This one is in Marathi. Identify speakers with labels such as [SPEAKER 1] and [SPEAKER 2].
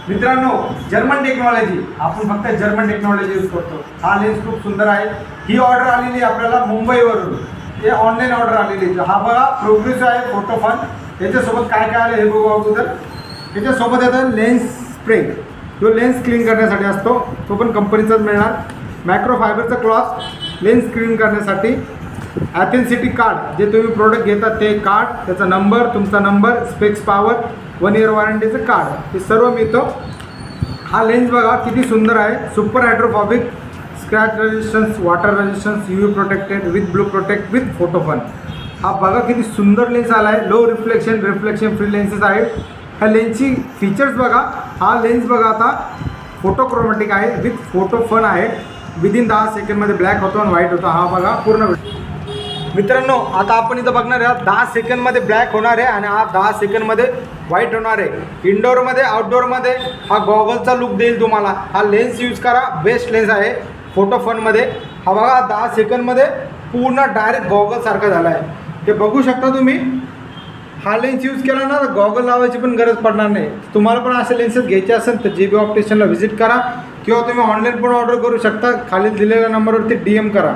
[SPEAKER 1] मित्रांनो, जर्मन टेक्नॉलॉजी, आपण फक्त जर्मन टेक्नॉलॉजी यूज करतो। हा लेन्स खूप सुंदर आहे। ही ऑर्डर आलेली आपल्याला मुंबईवरून, हे ऑनलाईन ऑर्डर आलेली। हा बघा प्रोग्रेसिव्ह आहे फोटो फन। याच्यासोबत काय काय आलं हे बघू अगोदर। याच्यासोबत येतं लेन्स स्प्रे, जो लेन्स क्लीन करण्यासाठी असतो, तो पण कंपनीचाच मिळणार। मायक्रो फायबरचा क्लॉथ लेन्स क्लीन करण्यासाठी। ॲथेन्सिटी कार्ड, जे तुम्ही प्रोडक्ट घेता ते कार्ड, त्याचा नंबर, तुमचा नंबर, स्पेक्स पॉवर, 1 इयर वॉरंटीचं कार्ड, हे सर्व मिळतं। हा लेन्स बघा किती सुंदर आहे। Super hydrophobic, scratch resistance, water resistance, UV protected with blue protect with photo fun. हा बघा किती सुंदर लेन्स आला आहे। लो रिफ्लेक्शन फ्री लेन्सेस आहेत। ह्या लेन्सची फीचर्स बघा। हा लेन्स बघा आता फोटोक्रोमॅटिक आहे विथ फोटो फन आहे। विदिन 10 सेकंडमध्ये ब्लॅक होतो आणि व्हाईट होतो। हा बघा पूर्ण मित्रांनो, आता आपण इथं बघणार आहात 10 सेकंडमध्ये ब्लॅक होणार आहे आणि हा 10 सेकंडमध्ये व्हाईट होणार आहे। इनडोअरमध्ये आउटडोअरमध्ये हा गॉगलचा लुक देईल तुम्हाला। हा लेन्स यूज करा, बेस्ट लेन्स आहे फोटो फनमध्ये। हा बघा 10 सेकंडमध्ये पूर्ण डायरेक्ट गॉगलसारखा झाला आहे, हे बघू शकता तुम्ही। हा लेन्स यूज केला ना तर गॉगल लावायची पण गरज पडणार नाही। तुम्हाला पण असे लेन्सेस घ्यायचे असेल तर JB ऑप्टिशियनला व्हिजिट करा किंवा तुम्ही ऑनलाईन पण ऑर्डर करू शकता। खाली दिलेल्या नंबरवरती DM करा।